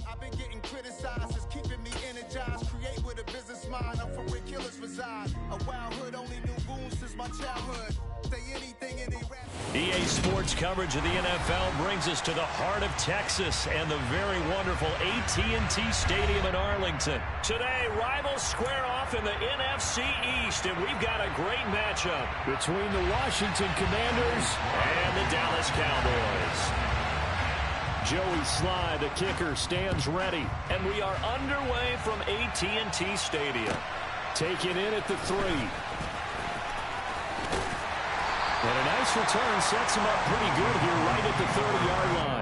I've been getting criticized as keeping me energized. Create with a business mind. I'm from where killers reside. A wild hood, only knew goons since my childhood. Say anything in a rap. EA Sports coverage of the NFL brings us to the heart of Texas and the very wonderful AT&T Stadium in Arlington. Today, rivals square off in the NFC East, and we've got a great matchup between the Washington Commanders and the Dallas Cowboys. Joey Sly, the kicker, stands ready, and we are underway from AT&T Stadium. Taken in at the 3. And a nice return sets him up pretty good here right at the 30-yard line.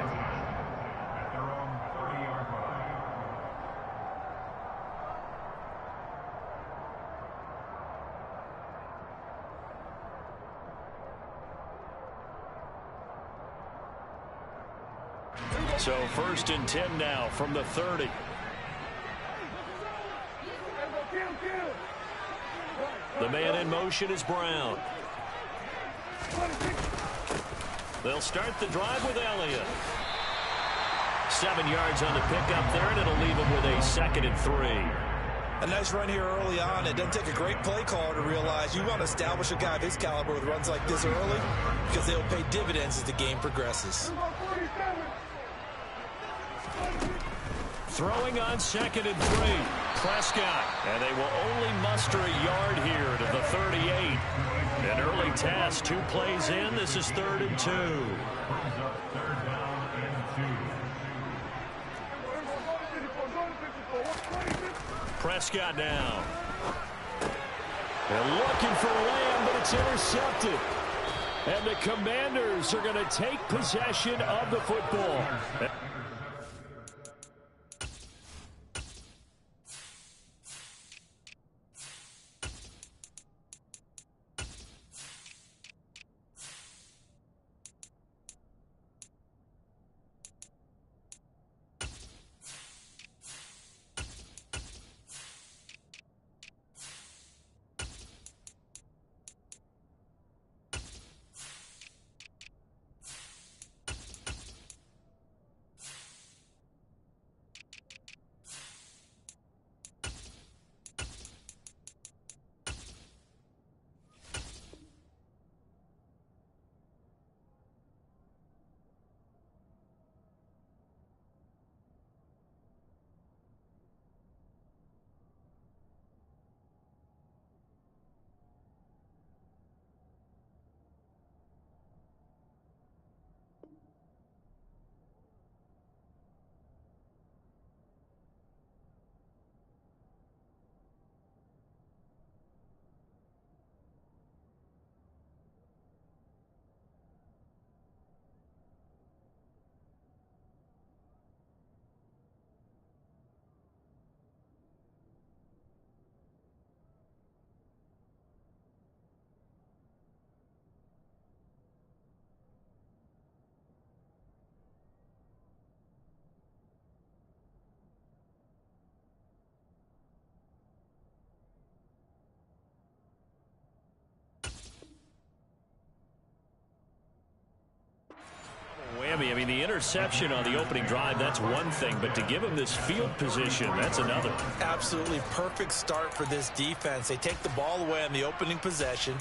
So 1st and 10 now from the 30. The man in motion is Brown. They'll start the drive with Elliott. 7 yards on the pickup there, and it'll leave him with a 2nd and 3. A nice run here early on. It doesn't take a great play caller to realize you want to establish a guy of his caliber with runs like this early because they'll pay dividends as the game progresses. Throwing on 2nd and 3. Prescott, and they will only muster a yard here to the 38. An early task, 2 plays in. This is 3rd and 2. Prescott now. They're looking for Lamb, but it's intercepted. And the Commanders are going to take possession of the football. I mean, the interception on the opening drive, that's one thing, but to give him this field position, that's another. Absolutely perfect start for this defense. They take the ball away on the opening possession.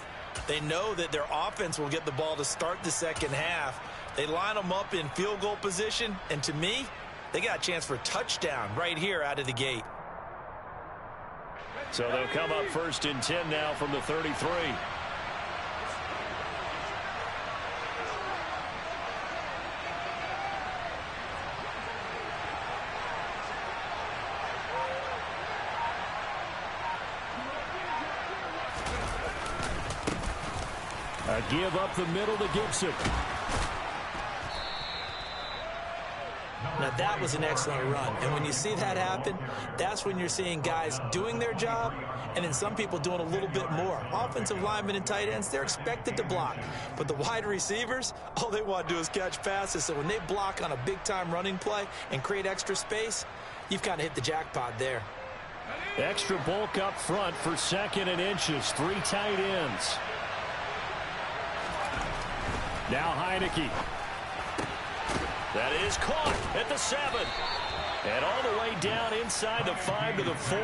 They know that their offense will get the ball to start the second half. They line them up in field goal position, and to me, they got a chance for a touchdown right here out of the gate. So they'll come up 1st and 10 now from the 33. A give up the middle to Gibson. Now that was an excellent run, and when you see that happen, that's when you're seeing guys doing their job and then some people doing a little bit more. Offensive linemen and tight ends, they're expected to block, but the wide receivers, all they want to do is catch passes. So when they block on a big-time running play and create extra space, you've kind of hit the jackpot there. Extra bulk up front for 2nd and inches. 3 tight ends. Now Heineke. That is caught at the 7. And all the way down inside the 5 to the 4.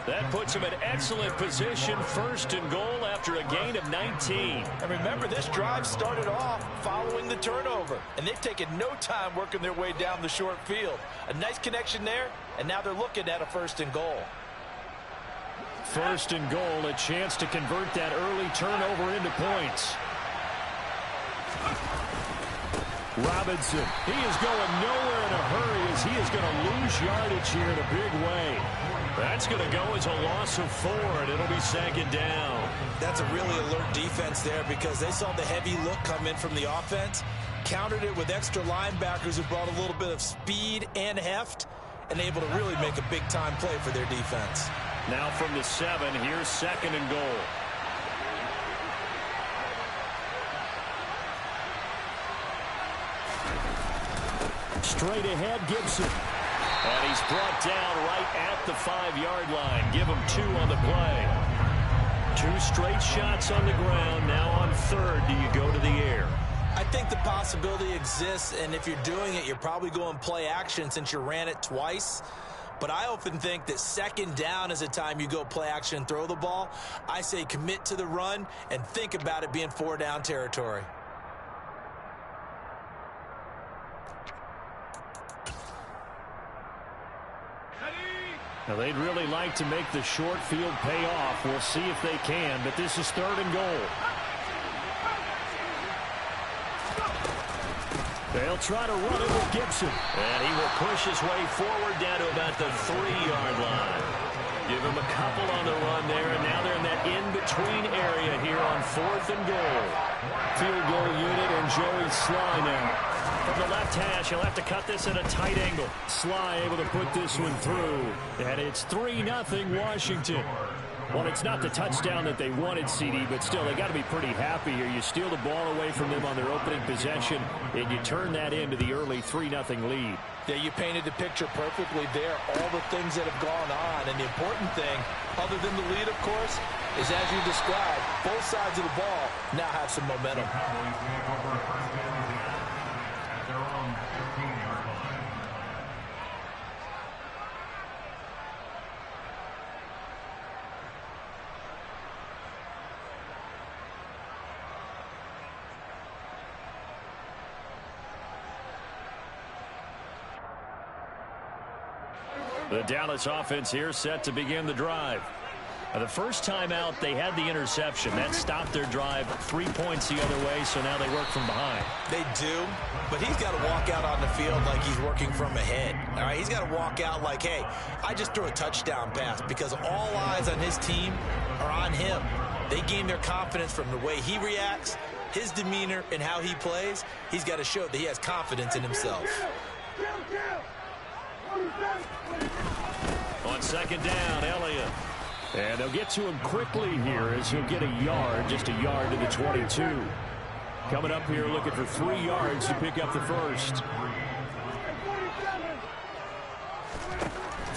That puts him in excellent position, 1st and goal after a gain of 19. And remember, this drive started off following the turnover, and they've taken no time working their way down the short field. A nice connection there, and now they're looking at a 1st and goal. 1st and goal, a chance to convert that early turnover into points. Robinson, he is going nowhere in a hurry as he is going to lose yardage here in a big way. That's going to go as a loss of 4, and it'll be 2nd down. That's a really alert defense there because they saw the heavy look come in from the offense, countered it with extra linebackers who brought a little bit of speed and heft, and able to really make a big-time play for their defense. Now from the 7, here's 2nd and goal. Straight ahead, Gibson. And he's brought down right at the 5-yard line. Give him 2 on the play. 2 straight shots on the ground. Now on 3rd, do you go to the air? I think the possibility exists, and if you're doing it, you're probably going play action since you ran it twice. But I often think that 2nd down is a time you go play action and throw the ball. I say commit to the run and think about it being 4-down territory. Now, they'd really like to make the short field pay off. We'll see if they can, but this is 3rd and goal. They'll try to run it with Gibson. And he will push his way forward down to about the 3-yard line. Give him a couple on the run there, and now they're in that in-between area here on 4th and goal. Field goal unit and Joey Sly now. From the left hash, he'll have to cut this at a tight angle. Sly able to put this one through. And it's 3-0 Washington. Well, it's not the touchdown that they wanted, CD, but still, they got to be pretty happy here. You steal the ball away from them on their opening possession, and you turn that into the early 3-0 lead. Yeah, you painted the picture perfectly there, all the things that have gone on. And the important thing, other than the lead, of course, is as you described, both sides of the ball now have some momentum. The Dallas offense here set to begin the drive. The first time out, they had the interception. That stopped their drive 3 points the other way, so now they work from behind. They do, but he's got to walk out on the field like he's working from ahead. All right, he's got to walk out like, hey, I just threw a touchdown pass because all eyes on his team are on him. They gain their confidence from the way he reacts, his demeanor, and how he plays. He's got to show that he has confidence in himself. On 2nd down, Elliott. And they'll get to him quickly here as he'll get a yard, just a yard to the 22. Coming up here looking for 3 yards to pick up the first.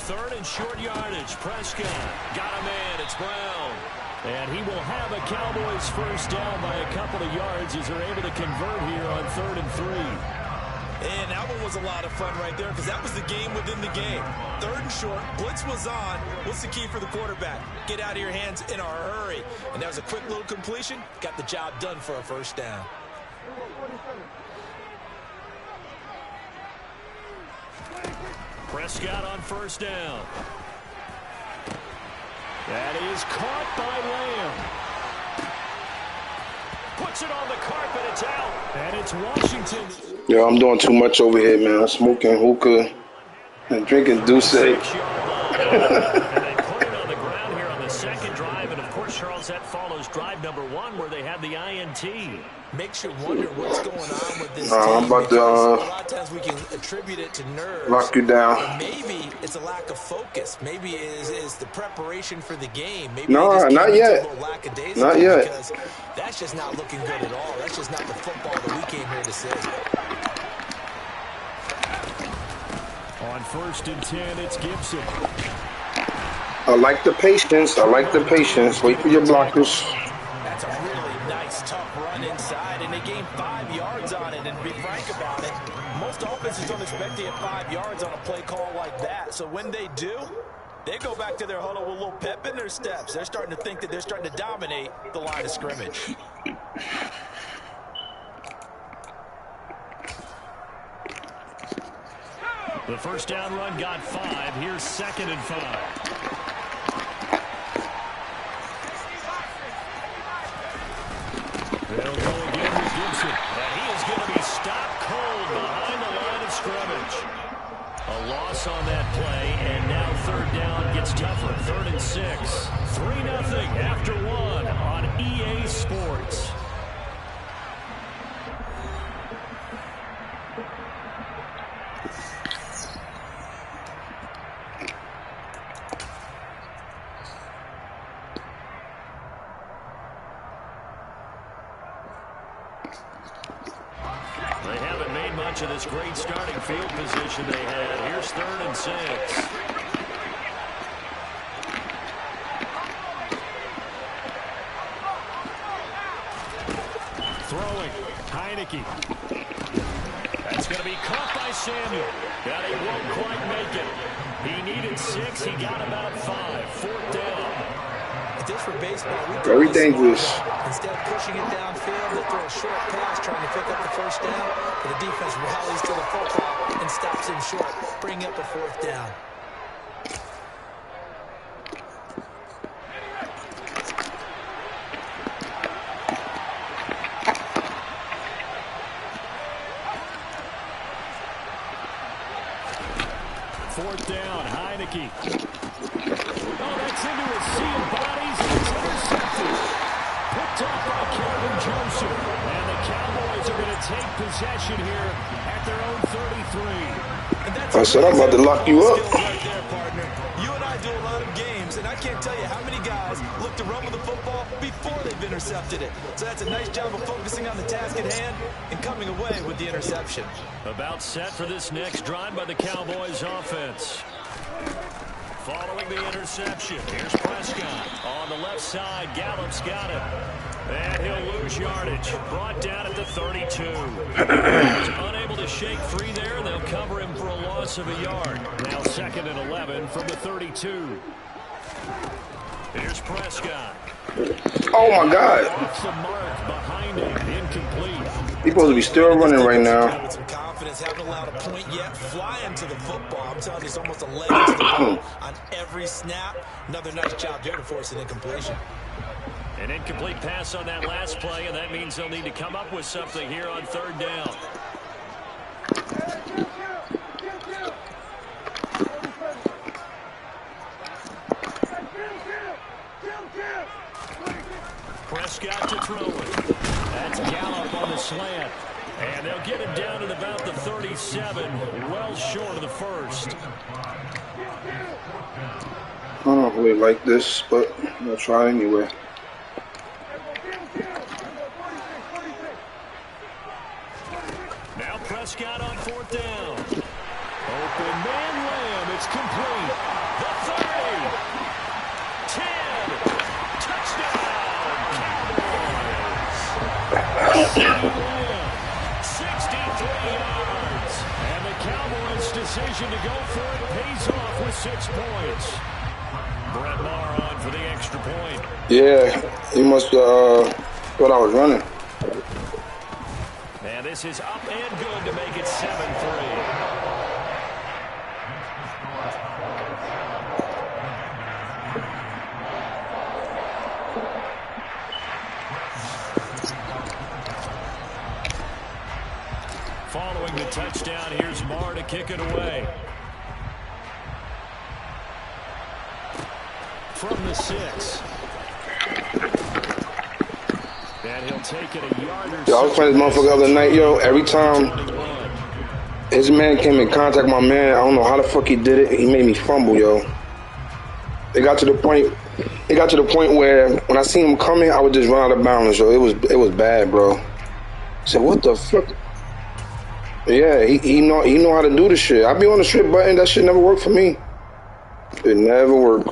3rd and short yardage. Prescott got a man. It's Brown. And he will have a Cowboys first down by a couple of yards as they're able to convert here on 3rd and 3. And that one was a lot of fun right there because that was the game within the game. 3rd and short, blitz was on. What's the key for the quarterback? Get out of your hands in a hurry. And that was a quick little completion. Got the job done for a first down. Prescott on 1st down. That is caught by Lamb. Puts it on the carpet, it's out. And it's Washington. Yo, I'm doing too much over here, man. I'm smoking hookah and drinking Douce. And they put it on the ground here on the 2nd drive. And, of course, Charles, that follows drive number 1 where they had the INT. Makes you wonder what's going on with this team. I'm about to a lot of times we can attribute it to nerves. lock you down. But maybe it's a lack of focus. Maybe it's the preparation for the game. Maybe No, not yet. Not yet. Because that's just not looking good at all. That's just not the football that we came here to see. On 1st and 10, it's Gibson. I like the patience. I like the patience. Wait for your blockers. That's a really nice, tough run inside, and they gained 5 yards on it. And to be frank about it, most Most offenses don't expect to get 5 yards on a play call like that. So when they do, they go back to their huddle with a little pep in their steps. They're starting to think that they're starting to dominate the line of scrimmage. The first down run got 5. Here's 2nd and 5. They'll go again with Gibson. And he is going to be stopped cold behind the line of scrimmage. A loss on that play, and now 3rd down gets tougher. 3rd and 6. 3-0 after 1 on EA Sports. They haven't made much of this great starting field position they had. Here's 3rd and 6. Throwing, Heineke. That's going to be caught by Samuel. But he won't quite make it. He needed 6. He got about 5. 4th down. This for baseball, very dangerous. Instead of pushing it downfield, they throw a short pass trying to pick up the 1st down, but the defense rallies to the football and stops him short, bringing up a 4th down. Fourth down, Heineke. Oh, that's into a sea of bodies, and it's intercepted. Picked up by Kevin Joseph. And the Cowboys are going to take possession here at their own 33. I said I'm about to lock you up. Right there, partner. You and I do a lot of games, and I can't tell you how many guys look to run with the football before they've intercepted it. So that's a nice job of focusing on the task at hand and coming away with the interception. About set for this next drive by the Cowboys offense. Following the interception, here's Prescott. On the left side, Gallup's got it. And he'll lose yardage. Brought down at the 32. He's unable to shake free there. They'll cover him for a loss of a yard. Now 2nd and 11 from the 32. Here's Prescott. Oh, my God. Off the mark behind him. Incomplete. He's supposed to be still running right now. With some confidence, haven't allowed a point yet. Flying to the football. I'm telling you, it's almost a leg to the ball on every snap. Another nice job there to force an incompletion. An incomplete pass on that last play, and that means they'll need to come up with something here on 3rd down. Prescott to throw it. That's Gallup on the slant. And they'll get him down at about the 37, well short of the 1st. I don't really like this, but I'm going to try anyway. Now Prescott on 4th down. Open man Lamb. It's complete. The 30. 10. Touchdown. Cowboys. 63 yards. And the Cowboys' decision to go for it pays off with 6 points. Brett Maher on for the extra point. Yeah, he must thought I was running. And this is up and good to make it 7-3. Following the touchdown, here's Maher to kick it away. From the 6. And he'll take it a yard or so. Yo, I was playing this motherfucker the other night, yo. Every time his man came in contact with my man, I don't know how the fuck he did it. He made me fumble, yo. It got to the point where when I seen him coming, I would just run out of bounds, yo. It was bad, bro. I said, what the fuck? Yeah, he know how to do the shit. I be on the strip button, that shit never worked for me. It never worked.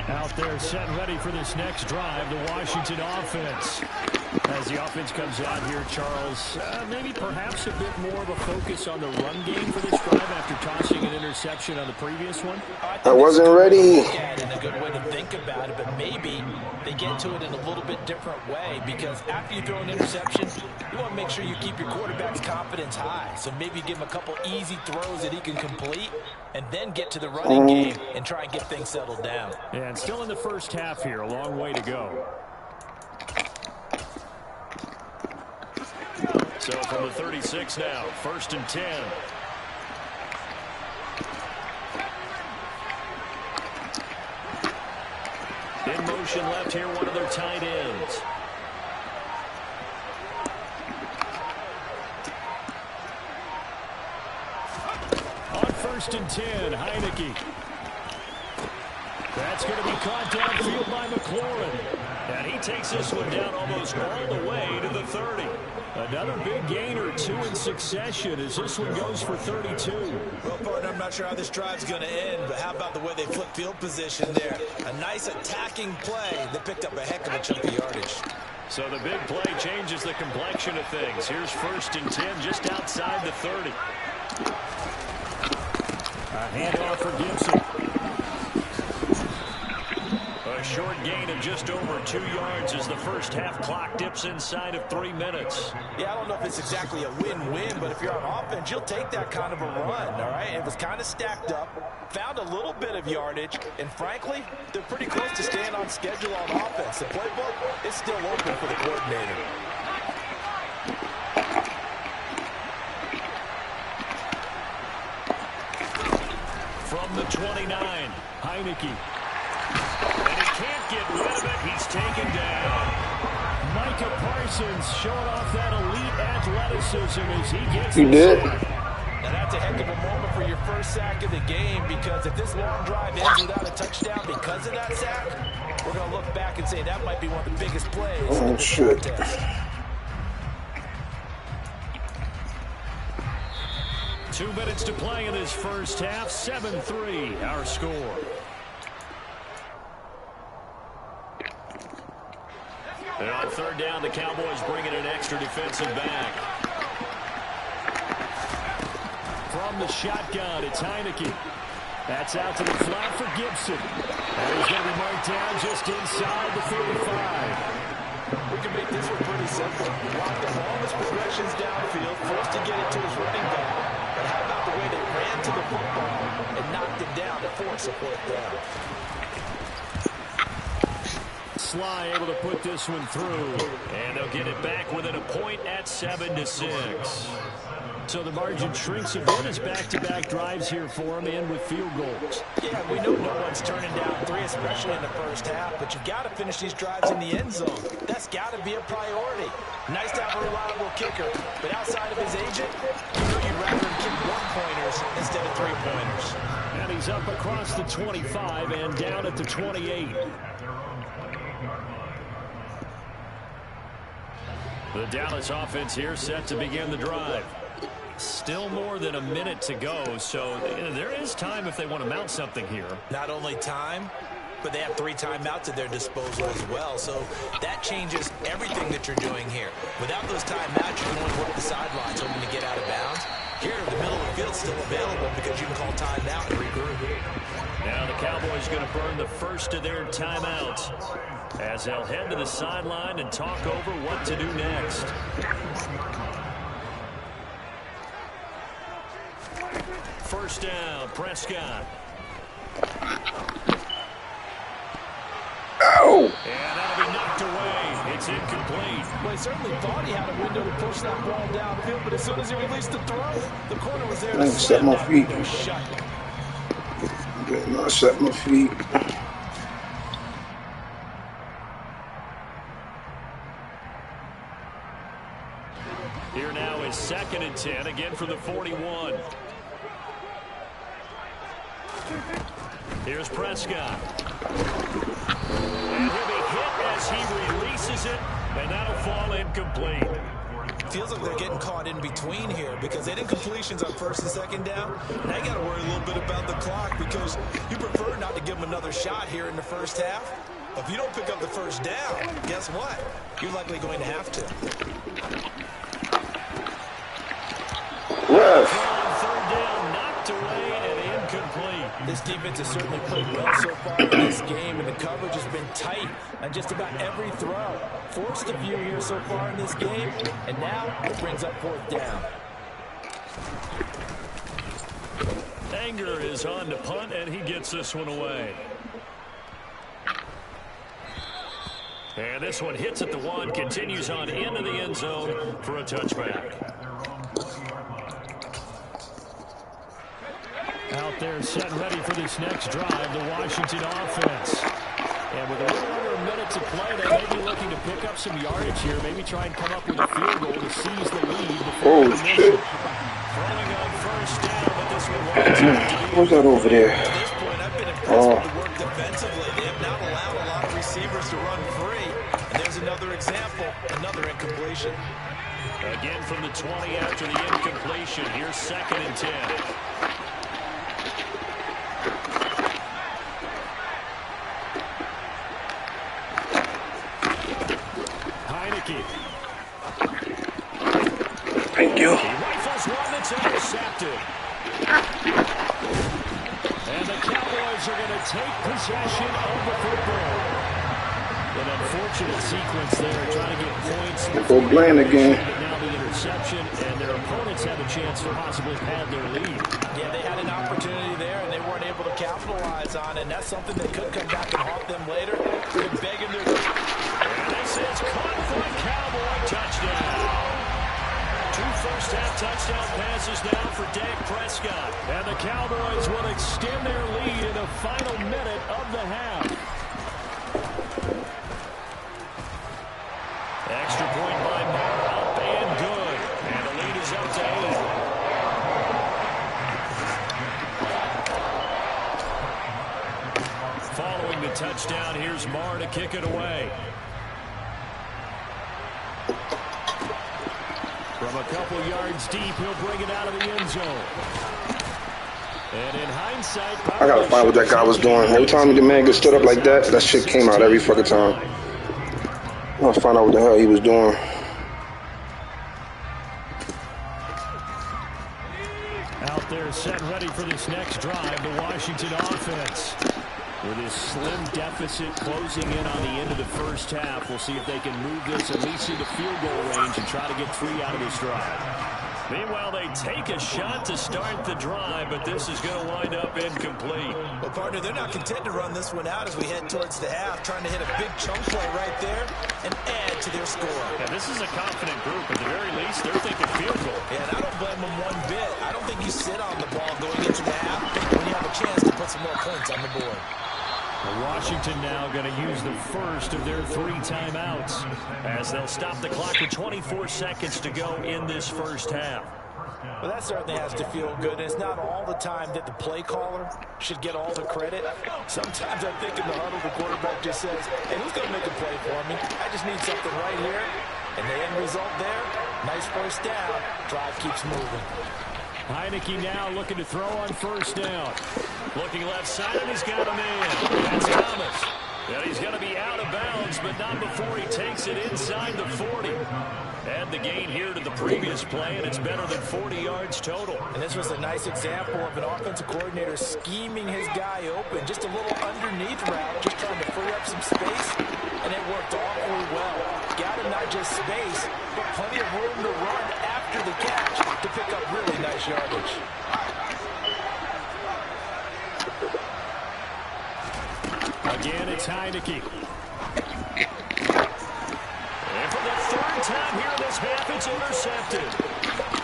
Out there set ready for this next drive, the Washington offense. As the offense comes out here, Charles, maybe perhaps a bit more of a focus on the run game for this drive after tossing an interception on the previous one? I wasn't ready. And a good way to think about it, but maybe they get to it in a little bit different way, because after you throw an interception, you want to make sure you keep your quarterback's confidence high. So maybe give him a couple easy throws that he can complete, and then get to the running game and try and get things settled down. And still in the first half here, a long way to go. So from the 36 now, 1st and 10. In motion left here, one of their tight ends. On 1st and 10, Heineke. That's going to be caught downfield by McLaurin. And he takes this one down almost all the way to the 30. Another big gainer, 2 in succession, as this one goes for 32. Well, partner, I'm not sure how this drive's going to end, but how about the way they flip field position there? A nice attacking play that picked up a heck of a chunk of yardage. So the big play changes the complexion of things. Here's 1st and 10 just outside the 30. A handoff for Gibson. A short gain of just over 2 yards as the first half clock dips inside of 3 minutes. Yeah, I don't know if it's exactly a win-win, but if you're on offense, you'll take that kind of a run, all right? It was kind of stacked up, found a little bit of yardage, and frankly, they're pretty close to staying on schedule on offense. The playbook is still open for the coordinator. From the 29, Heineke. And he can't get rid of it. He's taken down. Micah Parsons showing off that elite athleticism as he gets He did. Now that's a heck of a moment for your first sack of the game, because if this long drive ends without a touchdown because of that sack, we're going to look back and say that might be one of the biggest plays Oh, of this shit. contest. 2 minutes to play in this first half. 7-3 our score. And on 3rd down, the Cowboys bringing an extra defensive back. From the shotgun, it's Heineke. That's out to the flat for Gibson. And he's going to be marked down just inside the 35. We can make this one pretty simple. Block the longest progressions downfield, forced to get it to his running back. But how about the way they ran to the football and knocked it down to force a 4th down? Sly able to put this one through. And they'll get it back within a point at 7-6. So the margin shrinks a bit as back-to-back drives here for him, and with field goals. Yeah, we know no one's turning down 3, especially in the first half, but you've got to finish these drives in the end zone. That's got to be a priority. Nice to have a reliable kicker, but outside of his agent, you know you'd rather him kick 1-pointers instead of 3-pointers. And he's up across the 25 and down at the 28. The Dallas offense here set to begin the drive. Still more than a minute to go, so there is time if they want to mount something here. Not only time, but they have 3 timeouts at their disposal as well, so that changes everything that you're doing here. Without those timeouts, you can only work the sidelines hoping to get out of bounds. Here, the middle of the field's still available because you can call timeout and regroup. Now the Cowboys going to burn the first of their timeouts as they'll head to the sideline and talk over what to do next. First down, Prescott. Ow! And that'll be knocked away. It's incomplete. Well, he certainly thought he had a window to push that ball downfield, but as soon as he released the throw, the corner was there I to set my feet. shut. I set my feet. Here now is 2nd and 10, again from the 41. Here's Prescott. And he'll be hit as he releases it, and that'll fall incomplete. Feels like they're getting caught in between here because they did completions on 1st and 2nd down. Now you got to worry a little bit about the clock because you prefer not to give them another shot here in the first half. If you don't pick up the first down, guess what? You're likely going to have to. Yes. Third down, knocked away and incomplete. This defense has certainly played well so far in this game, and the coverage has been tight on just about every throw. Forced a few here so far in this game, and now it brings up fourth down. Anger is on to punt, and he gets this one away. And this one hits at the one, continues on into the end zone for a touchback. Out there set ready for this next drive, the Washington offense. And with a little under a minute to play, they may be looking to pick up some yardage here, maybe try and come up with a field goal to seize the lead before the mission. Throwing on first down, but this one What's that over there? At this point, I've been impressed with the work defensively. They have not allowed a lot of receivers to run free. And there's another example, another incompletion. Again from the 20 after the incompletion. Here's 2nd and 10. Thank you. He rifles one that's intercepted. And the Cowboys are going to take possession of the football. An unfortunate sequence there, trying to get points. Go Bland again. But now the interception, and their opponents have a chance to possibly pad their lead. Yeah, they had an opportunity there, and they weren't able to capitalize on it. And that's something that could come back and haunt them later. They're begging their... And this is caught for a Cowboy touchdown. 2 first-half touchdown passes now for Dak Prescott. And the Cowboys will extend their lead in the final minute of the half. Extra point by Moore, up and good. And the lead is up to 8. Following the touchdown, here's Moore to kick it away. From a couple yards deep, he'll bring it out of the end zone. And in hindsight, I gotta find what that guy was doing. Every time the man gets stood up like that, that shit came out every fucking time. I gotta find out what the hell he was doing. Out there set ready for this next drive, the Washington offense. With his slim deficit closing in on the end of the first half, we'll see if they can move this at least into field goal range and try to get 3 out of this drive. Meanwhile, they take a shot to start the drive, but this is going to wind up incomplete. Well, partner, they're not content to run this one out as we head towards the half, trying to hit a big chunk play right there and add to their score. Yeah, this is a confident group. At the very least, they're thinking field goal. Yeah, and I don't blame them one bit. I don't think you sit on the ball going into the half when you have a chance to put some more points on the board. Washington now going to use the first of their 3 timeouts as they'll stop the clock with 24 seconds to go in this first half. Well, that certainly has to feel good. And it's not all the time that the play caller should get all the credit. Sometimes I think in the huddle, the quarterback just says, hey, who's going to make a play for me? I just need something right here. And the end result there, nice first down. Drive keeps moving. Heineke now looking to throw on first down. Looking left side, and he's got a man. That's Thomas. And he's going to be out of bounds, but not before he takes it inside the 40. Add the gain here to the previous play, and it's better than 40 yards total. And this was a nice example of an offensive coordinator scheming his guy open. Just a little underneath route, just trying to free up some space, and it worked awfully well. Got him not just space, but plenty of room to run after the catch to pick up really nice yardage. Again, it's Heineke. And for the 3rd time here in this half, it's intercepted.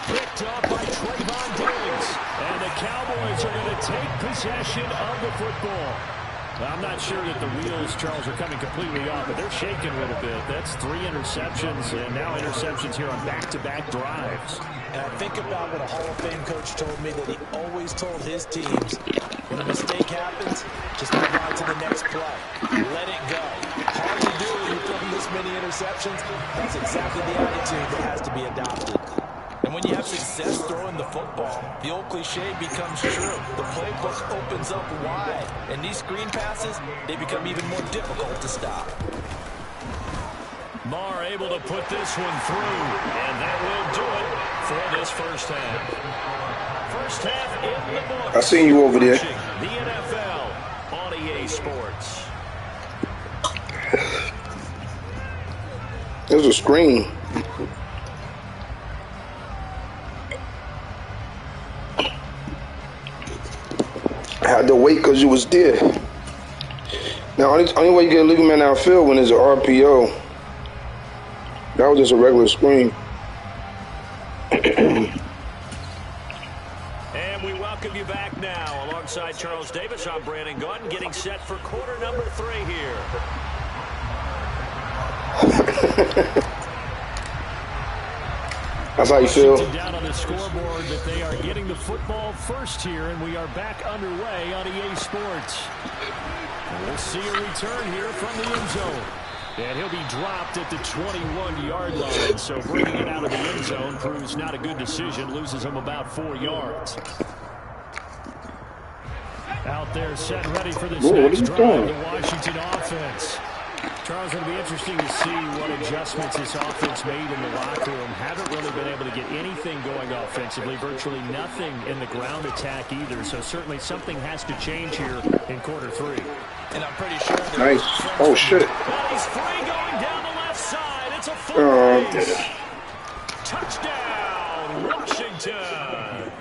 Picked up by Trayvon Diggs. And the Cowboys are going to take possession of the football. I'm not sure that the wheels, Charles, are coming completely off, but they're shaking a little bit. That's 3 interceptions, and now interceptions here on back-to-back drives. And I think about what a Hall of Fame coach told me that he always told his teams, when a mistake happens, just move on to the next play. Let it go. Hard to do when you're throwing this many interceptions. That's exactly the attitude that has to be adopted. And when you have success throwing the football, the old cliche becomes true. The playbook opens up wide. And these screen passes, they become even more difficult to stop. Marr able to put this one through. And that will do it for this first half. First half in the books. I seen you over there. The NFL on EA Sports. There's a screen. I had to wait because you was there. Now, only way you get a legal man outfield when there's an RPO. That was just a regular screen. And we welcome you back now. Alongside Charles Davis, I'm Brandon Gaudin, getting set for quarter number 3 here. That's how you feel. Down on the scoreboard that they are getting the football first here, and we are back underway on EA Sports. We'll see a return here from the end zone. And he'll be dropped at the 21-yard line, so bringing it out of the end zone proves not a good decision, loses him about 4 yards. Out there set ready for this next drive, the Washington offense. Charles, it'll be interesting to see what adjustments this offense made in the locker room. Haven't really been able to get anything going offensively, virtually nothing in the ground attack either. So certainly something has to change here in quarter 3. And I'm pretty sure that nice. Oh, shit. Well, he's free going down the left side. It's a full base. Touchdown, Washington.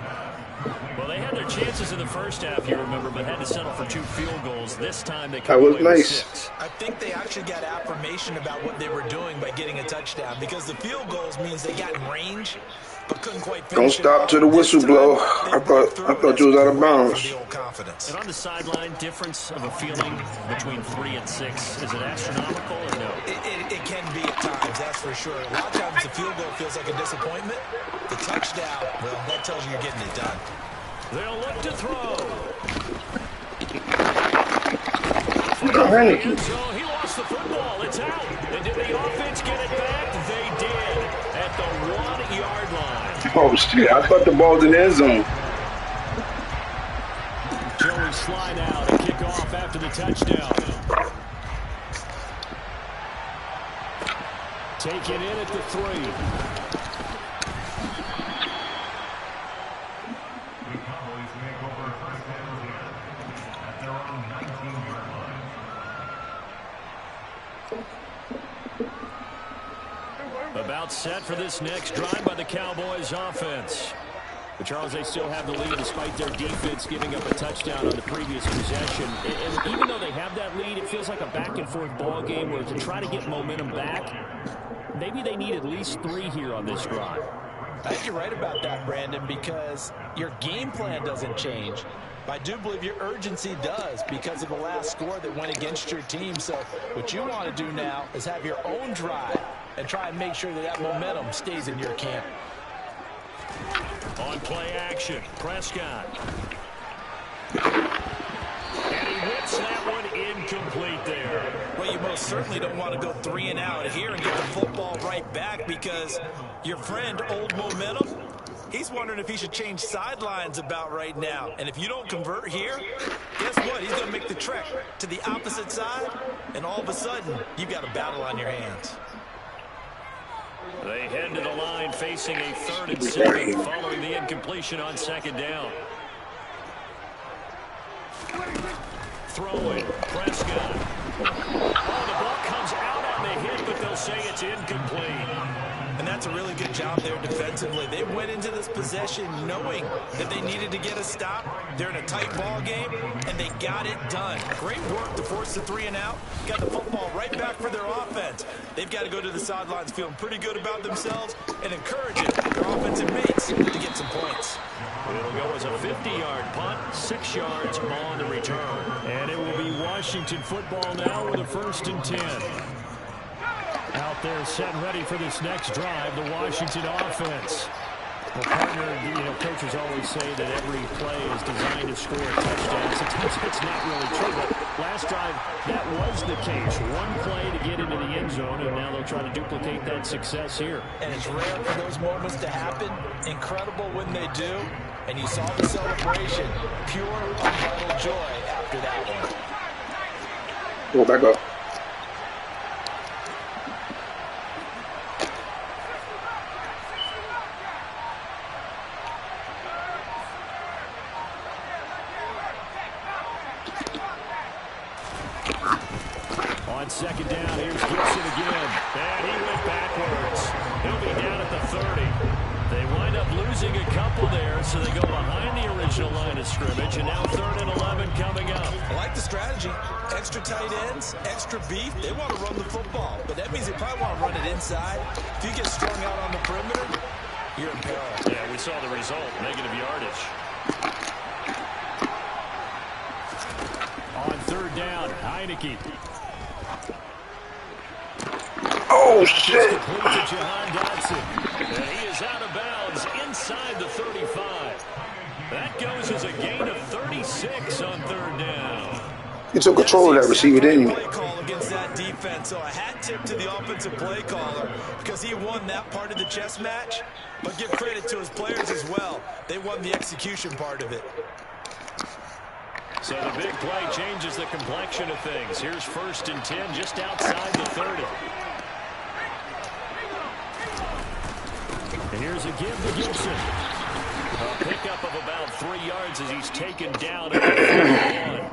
Well, they had their chances in the first half, you remember, but had to settle for 2 field goals. This time they come away with 6. I think they actually got affirmation about what they were doing by getting a touchdown, because the field goals means they got in range, but couldn't quite finish. Don't stop till the whistle blow. I thought you was out of bounds. And on the sideline, difference of a feeling between 3 and 6. Is it astronomical or no? It can be at times, that's for sure. A lot of times the field goal feels like a disappointment. The touchdown, well, that tells you you're getting it done. They'll look to throw. He lost the football. It's out. And did the offense get it back? They did at the 1-yard line. Oh, shit. I thought the ball was in the end zone. Joey slide out and kick off after the touchdown. Taken in at the 3. About set for this next drive by the Cowboys offense. But Charles, they still have the lead despite their defense giving up a touchdown on the previous possession. And even though they have that lead, it feels like a back-and-forth ball game where to try to get momentum back, maybe they need at least 3 here on this drive. I think you're right about that, Brandon, because your game plan doesn't change. I do believe your urgency does because of the last score that went against your team. So what you want to do now is have your own drive and try and make sure that that momentum stays in your camp. On play action, Prescott. And he whips that one incomplete there. Well, you most certainly don't want to go 3 and out here and get the football right back, because your friend, Old Momentum, he's wondering if he should change sidelines about right now. And if you don't convert here, guess what? He's going to make the trek to the opposite side, and all of a sudden, you've got a battle on your hands. They head to the line facing a 3rd and 7 following the incompletion on 2nd down. Throwing, Prescott. Oh, the ball comes out on the hit, but they'll say it's incomplete. And that's a really good job there defensively. They went into this possession knowing that they needed to get a stop. They're in a tight ball game, and they got it done. Great work to force the 3 and out. Got the football right back for their offense. They've got to go to the sidelines feeling pretty good about themselves and encouraging their offensive mates to get some points. It'll go as a 50-yard punt, 6 yards on the return. And it will be Washington football now with a 1st and 10. Out there set and ready for this next drive, the Washington offense. Well, partner, coaches always say that every play is designed to score a touchdown. Sometimes it's not really true, but Last drive, that was the case. One play to get into the end zone, and now they'll try to duplicate that success here. And it's rare for those moments to happen. Incredible when they do. And you saw the celebration. Pure, unbridled joy after that one. Go back up. On second down, here's Gibson again. And he went backwards. He'll be down at the 30. They wind up losing a couple there, so they go behind the original line of scrimmage, and now 3rd and 11 coming up. I like the strategy. Extra tight ends, extra beef. They want to run the football, but that means they probably want to run it inside. If you get strung out on the perimeter, you're in peril. Yeah, we saw the result, negative yardage. On 3rd down, Heineke. Oh, shit. Complete to Jahan Dotson. And he is out of bounds inside the 35. That goes as a gain of 36 on 3rd down. You took control of that receiver, didn't you? Play call against that defense, so a hat tip to the offensive play caller because he won that part of the chess match. But give credit to his players as well. They won the execution part of it. So the big play changes the complexion of things. Here's 1st and 10 just outside the 30. And here's a give to Gibson. A pickup of about 3 yards as he's taken down at the 31.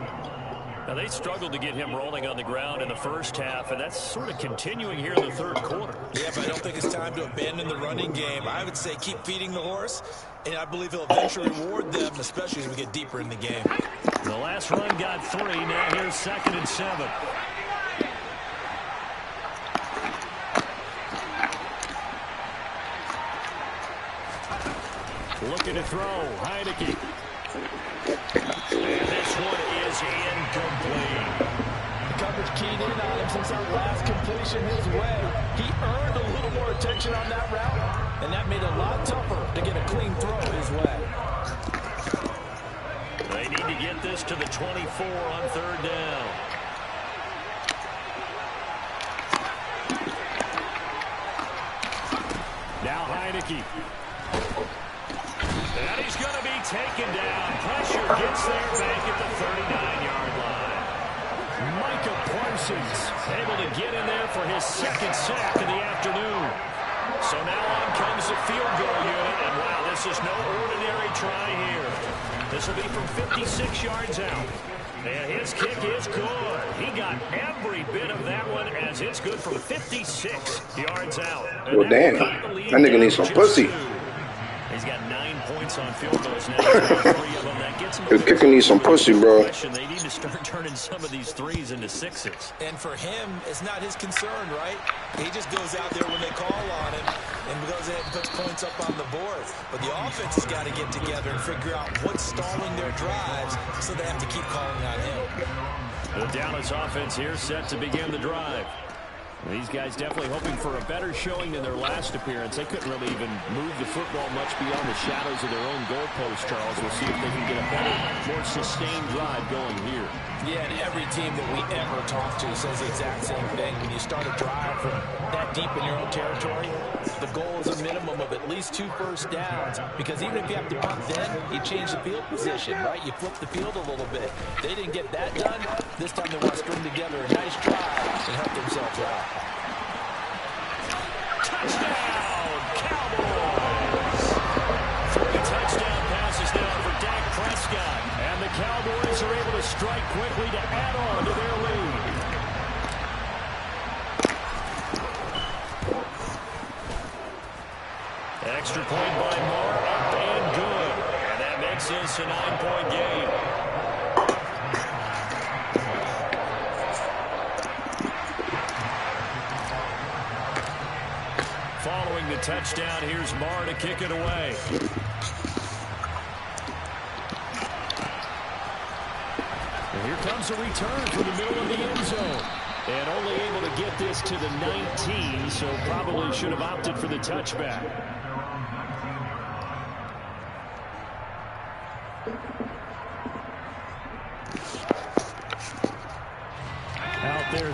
Now, they struggled to get him rolling on the ground in the first half, and that's sort of continuing here in the 3rd quarter. Yeah, but I don't think it's time to abandon the running game. I would say keep feeding the horse, and I believe he'll eventually reward them, especially as we get deeper in the game. The last run got 3. Now here's 2nd and 7. Looking to throw, Heineke. And this one is incomplete. The coverage keyed in on him since that last completion his way. He earned a little more attention on that route, and that made it a lot tougher to get a clean throw his way. They need to get this to the 24 on 3rd down. Now Heineke. And he's going to be taken down. Pressure gets there back at the 39-yard line. Micah Parsons able to get in there for his 2nd sack of the afternoon. So now on comes the field goal unit. And wow, this is no ordinary try here. This will be from 56 yards out. And his kick is good. He got every bit of that one as it's good from 56 yards out. And well, damn. That nigga needs some pussy. He's got 9 points on field goals now. 3 of them. That gets him. The kicker needs some pussy, bro. They need to start turning some of these 3s into 6s. And for him, it's not his concern, right? He just goes out there when they call on him and goes ahead and puts points up on the board. But the offense has got to get together and figure out what's stalling their drives, so they have to keep calling on him. The Dallas offense here set to begin the drive. These guys definitely hoping for a better showing than their last appearance. They couldn't really even move the football much beyond the shadows of their own goalpost, Charles. We'll see if they can get a better, more sustained drive going here. Yeah, and every team that we ever talk to says the exact same thing. When you start a drive from that deep in your own territory, the goal is a minimum of at least 2 first downs. Because even if you have to punt then, you change the field position, right? You flip the field a little bit. They didn't get that done. This time they want to string together a nice drive and help themselves out. Touchdown, Cowboys! 3 touchdown passes now for Dak Prescott. And the Cowboys are able to strike quickly to add on to their lead. Extra point by Moore, up and good. And that makes this a 9-point game. Following the touchdown, here's Moore to kick it away. And here comes a return from the middle of the end zone. And only able to get this to the 19, so probably should have opted for the touchback.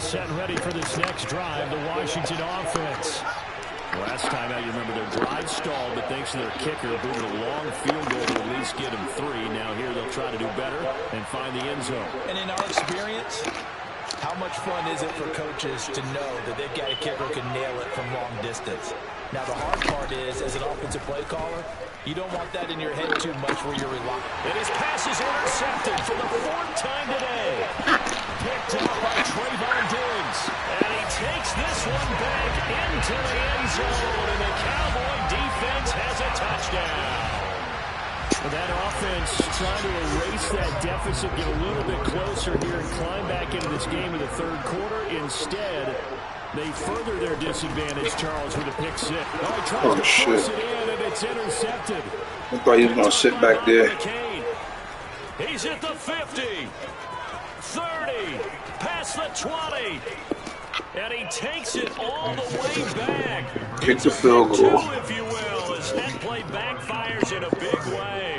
there setting ready for this next drive, the Washington offense. Last time out, you remember their drive stalled, but thanks to their kicker, booted a long field goal to at least get them 3. Now here they'll try to do better and find the end zone. And in our experience, how much fun is it for coaches to know that they've got a kicker who can nail it from long distance? Now, the hard part is, as an offensive play caller, you don't want that in your head too much where you're relying. And his pass is intercepted for the 4th time today. Picked up by Trayvon Diggs. And he takes this one back into the end zone. And the Cowboy defense has a touchdown. That offense trying to erase that deficit, get a little bit closer here and climb back into this game in the 3rd quarter. Instead, they further their disadvantage, Charles, with a pick 6. Oh, shit. It in, and it's intercepted. I thought he was going to sit back there. He's at the 50, 30, past the 20, and he takes it all the way back. Kick the field goal. If you will, as that play backfires in a big way.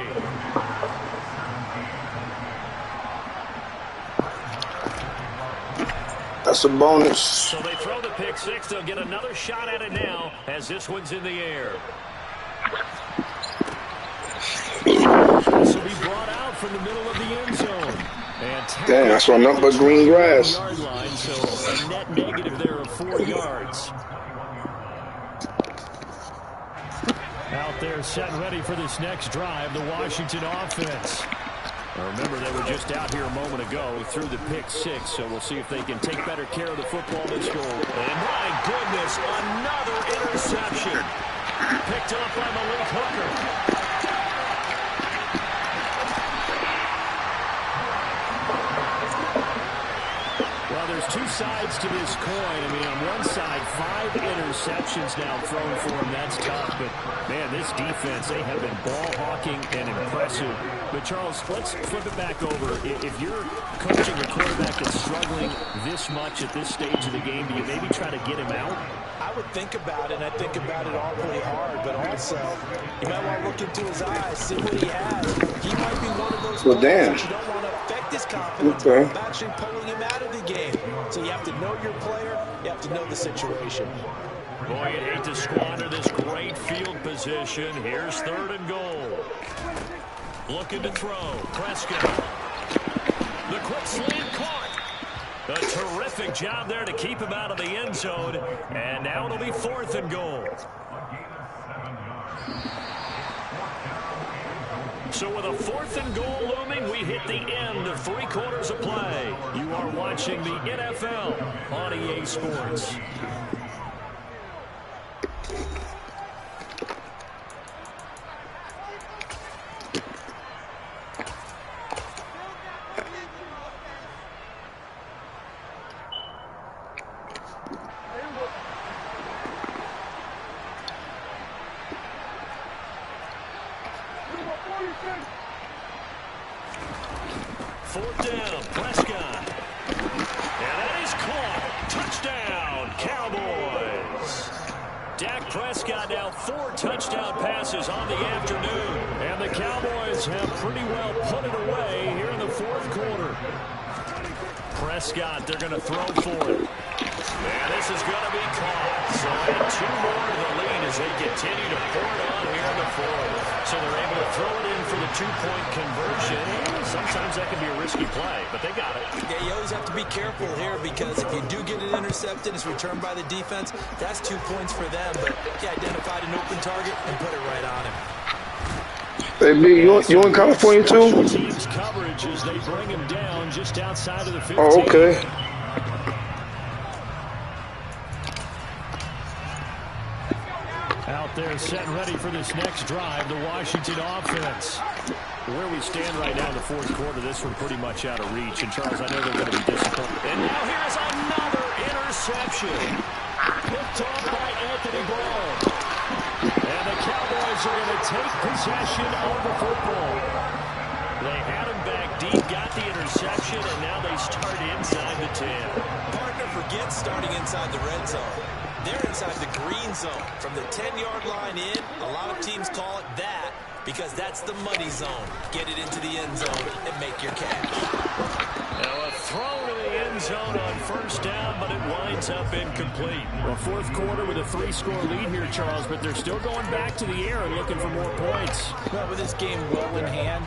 That's a bonus. So they throw the pick 6. They'll get another shot at it now as this one's in the air. This will be brought out from the middle of the end zone. Damn, that's why nothing but green grass. Yard line, so a net negative there of 4 yards. Out there set and ready for this next drive, the Washington offense. Now remember, they were just out here a moment ago through the pick 6, so we'll see if they can take better care of the football this goal. And my goodness, another interception. Picked up by Malik Hooker. Well, there's 2 sides to this coin. I mean, on one side, 5 interceptions now thrown for him. That's tough. But, man, this defense, they have been ball hawking and impressive. But, Charles, let's flip it back over. If you're coaching a quarterback that's struggling this much at this stage of the game, do you maybe try to get him out? I would think about it, and I think about it awfully hard, but also you might want to look into his eyes, see what he has. He might be one of those players that you don't want to affect his confidence of actually pulling him out of the game. So you have to know your player, you have to know the situation. Boy, you'd hate to squander this great field position. Here's 3rd and goal. Looking to throw. Prescott. The quick slant caught. A terrific job there to keep him out of the end zone. And now it'll be 4th and goal. So with a 4th and goal looming, we hit the end of 3 quarters of play. You are watching the NFL on EA Sports. Prescott, they're going to throw for it. And this is going to be caught. So add 2 more to the lead as they continue to pour it on here in the 4th. So they're able to throw it in for the 2-point conversion. Sometimes that can be a risky play, but they got it. Yeah, you always have to be careful here because if you do get it intercepted, it's returned by the defense. That's 2 points for them, but he identified an open target and put it right on him. Hey, B, you in California too? Team's coverage as they bring him down just outside of the 15. Oh, okay. Out there set and ready for this next drive, the Washington offense. Where we stand right now in the 4th quarter, this one pretty much out of reach. And, Charles, I know they're going to be disappointed. And now here's another interception. Picked off by Anthony Ball. And the Cowboys are going to take possession of the football. They had him back deep, got the interception, and now they start inside the 10. Partner forgets starting inside the red zone. They're inside the green zone. From the 10-yard line in, a lot of teams call it that. because that's the money zone. Get it into the end zone and make your cash. Now a throw to the end zone on first down, but it winds up incomplete. Well, fourth quarter with a 3-score lead here, Charles, but they're still going back to the air and looking for more points. Well, with this game well in hand,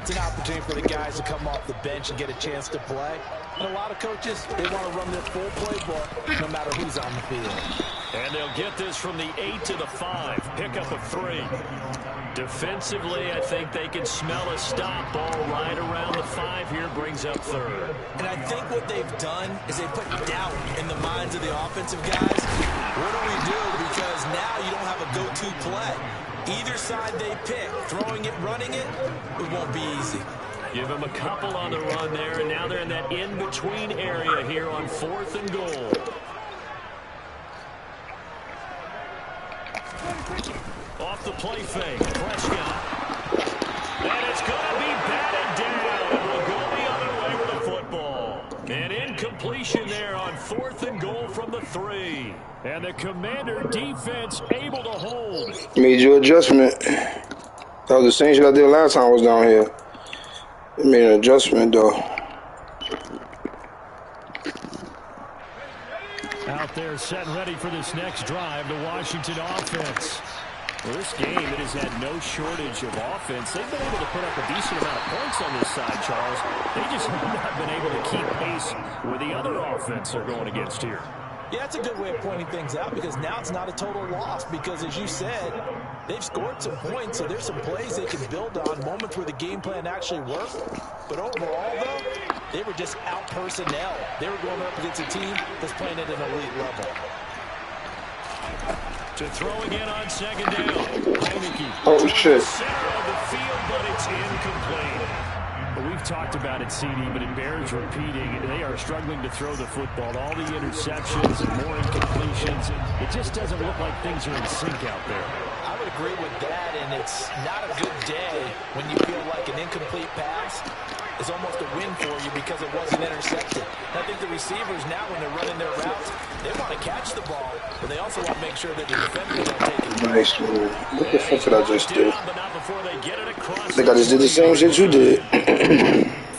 it's an opportunity for the guys to come off the bench and get a chance to play. And a lot of coaches, they want to run their full playbook no matter who's on the field. And they'll get this from the 8 to the 5. Pick up of 3. Defensively, I think they can smell a stop. Ball right around the 5 here, brings up 3rd. And I think what they've done is they put doubt in the minds of the offensive guys. What do we do? Because now you don't have a go-to play. Either side they pick, throwing it, running it, it won't be easy. Give them a couple on the run there, and now they're in that in-between area here on 4th and goal. Off the play fake, Prescott. And it's going to be batted down. And we'll go the other way with the football. An incompletion there on 4th and goal from the 3. And the Commander defense able to hold. Made your adjustment. That was the same shit I did last time I was down here. It made an adjustment, though. Out there set and ready for this next drive, the Washington offense. Well, this game, it has had no shortage of offense. They've been able to put up a decent amount of points on this side, Charles. They just have not been able to keep pace with the other offense they're going against here. Yeah, that's a good way of pointing things out because now it's not a total loss because, as you said, they've scored some points, so there's some plays they can build on, moments where the game plan actually worked. But overall, though, they were just out personnel. They were going up against a team that's playing at an elite level. To throw again on 2nd down. Heineke. Oh, shit. Center of the field, but it's incomplete. We've talked about it, CD, but it bears repeating. They are struggling to throw the football. All the interceptions and more incompletions. It just doesn't look like things are in sync out there. I would agree with that, and it's not a good day when you feel like an incomplete pass is almost a win for you because it wasn't intercepted. And I think the receivers now, when they're running their routes, they want to catch the ball, but they also want to make sure that the defenders don't take it. Nice move. What the fuck did I just do? But not before they get it across. I think I just did the same shit you did.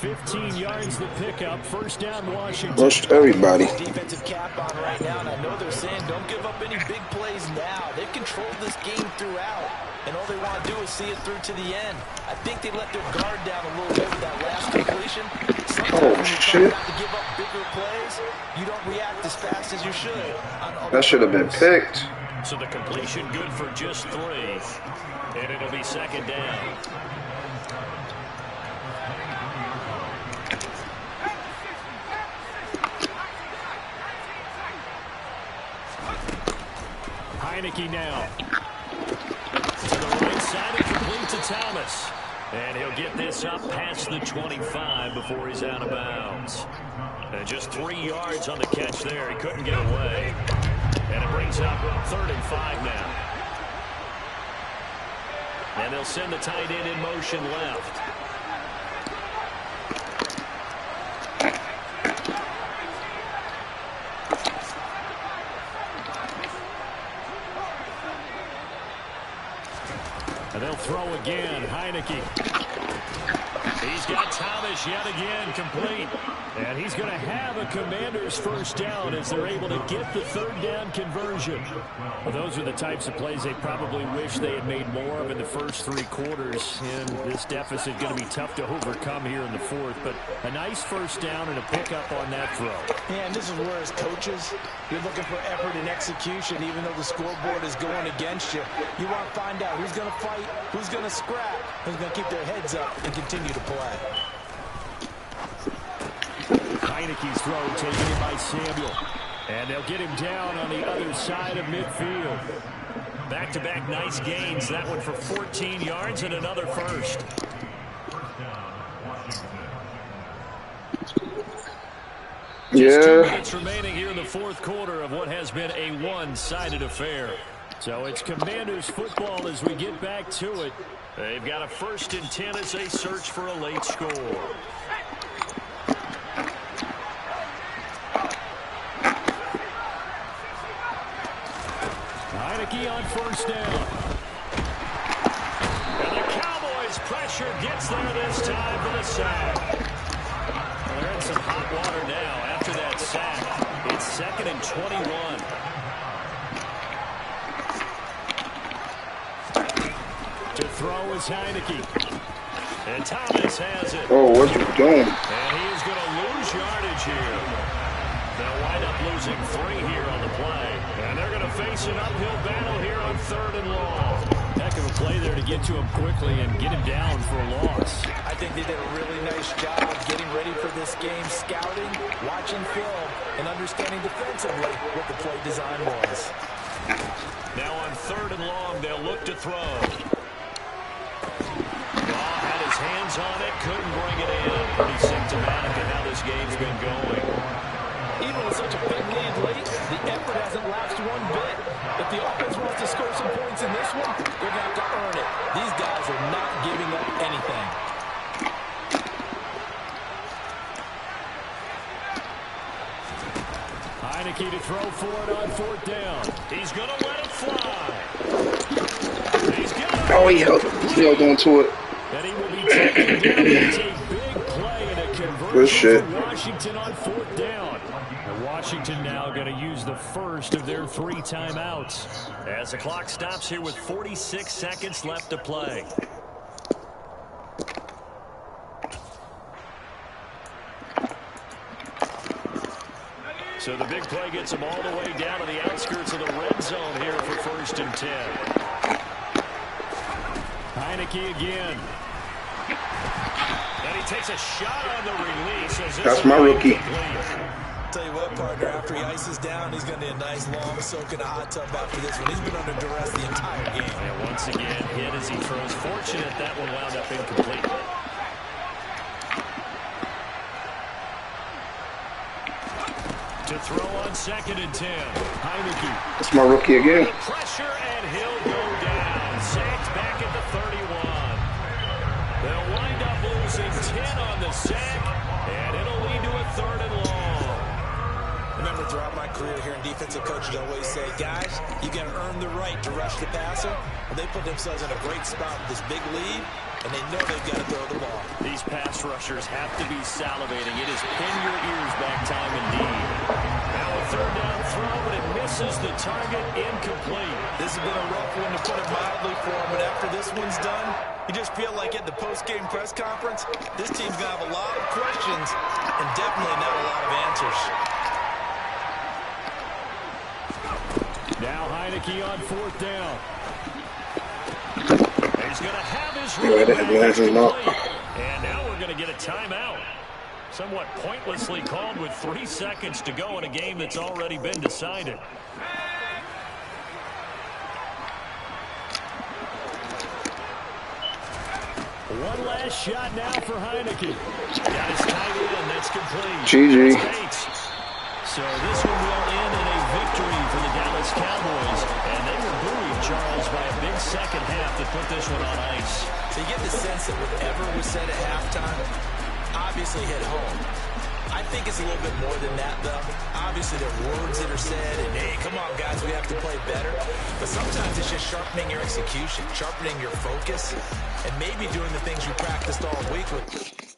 15 yards the pickup. First down, Washington. Rushed everybody. Defensive cap on right now, and I know they're saying don't give up any big plays now. They've controlled this game throughout, and all they want to do is see it through to the end. I think they let their guard down a little bit with that last completion. Sometimes when you try not to give up bigger plays, you don't react as fast as you should. That should have been picked. So the completion good for just 3. And it'll be 2nd down. Heineke now. To the right side and complete to Thomas. And he'll get this up past the 25 before he's out of bounds. And just 3 yards on the catch there. He couldn't get away. And it brings up 3rd and 5 now. And they'll send the tight end in motion left. And they'll throw again. Heineke. He's got Thomas yet again complete. And he's going to have a Commander's first down as they're able to get the 3rd down conversion. Well, those are the types of plays they probably wish they had made more of in the first 3 quarters. And this deficit going to be tough to overcome here in the 4th. But a nice first down and a pickup on that throw. Yeah, and this is where, as coaches, you're looking for effort and execution, even though the scoreboard is going against you. You want to find out who's going to fight, who's going to scrap, who's going to keep their heads up and continue to play. Heineke's throw taken in by Samuel. And they'll get him down on the other side of midfield. Back-to-back nice gains. That one for 14 yards and another first. Just 2 minutes remaining here in the 4th quarter of what has been a one-sided affair. So it's Commanders football as we get back to it. They've got a 1st and 10 as they search for a late score. Heineke on first down. And the pressure, gets there this time for the sack. Well, they're in some hot water now after that sack. It's 2nd and 21. To throw is Heineke. And Thomas has it. Oh, what you doing? And he is going to lose yardage here. They'll wind up losing 3 here on the play. And they're going to face an uphill battle here on 3rd and long. Heck of a play there to get to him quickly and get him down for a loss. I think they did a really nice job getting ready for this game, scouting, watching film, and understanding defensively what the play design was. Now on 3rd and long, they'll look to throw. Had his hands on it, couldn't bring it in. Pretty symptomatic of how this game's been going. Even with such a big lead late, the effort hasn't lapsed one bit. If the offense wants to score some points in this one, they're going to have to earn it. These guys are not giving up anything. Heineke to throw for it on 4th down. He's going to let it fly. He's got it. Oh, he held on to it. And he will be taken down. It's a big play and a conversion for Washington on 4th down. And Washington now going to use the first of their 3 timeouts. As the clock stops here with 46 seconds left to play. So the big play gets them all the way down to the outskirts of the red zone here for 1st and 10. Heineke again. And he takes a shot on the release. That's my rookie. Tell you what, partner, after he ices down, he's going to need a nice long soak in a hot tub after this one. He's been under duress the entire game. And once again, hit as he throws. Fortunate that one wound up incomplete. To throw on 2nd and 10. Heineke. That's my rookie again. Pressure, and he'll go down. Sacked back at the 31. They'll wind up losing 10 on the sack, and it'll lead to a 3rd and long. Remember, throughout my career here in defensive coaches, I always say, guys, you got to earn the right to rush the passer. Well, they put themselves in a great spot with this big lead, and they know they've got to throw the ball. These pass rushers have to be salivating. It is pin your ears back time indeed. Now a 3rd down throw, but it misses the target, incomplete. This has been a rough one, to put it mildly, for him, but after this one's done, you just feel like at the post-game press conference, this team's going to have a lot of questions and definitely not a lot of answers. Now Heineke on 4th down. He's going to have his and now we're going to get a timeout. Somewhat pointlessly called with 3 seconds to go in a game that's already been decided. One last shot now for Heineke. Got his tight end. That's complete. GG. So this one will end in a victory for the Dallas Cowboys. And they were buoyed, Charles, by a big second half that put this one on ice. So you get the sense that whatever was said at halftime obviously hit home. I think it's a little bit more than that, though. Obviously, there are words that are said, and, hey, come on, guys, we have to play better. But sometimes it's just sharpening your execution, sharpening your focus, and maybe doing the things you practiced all week with.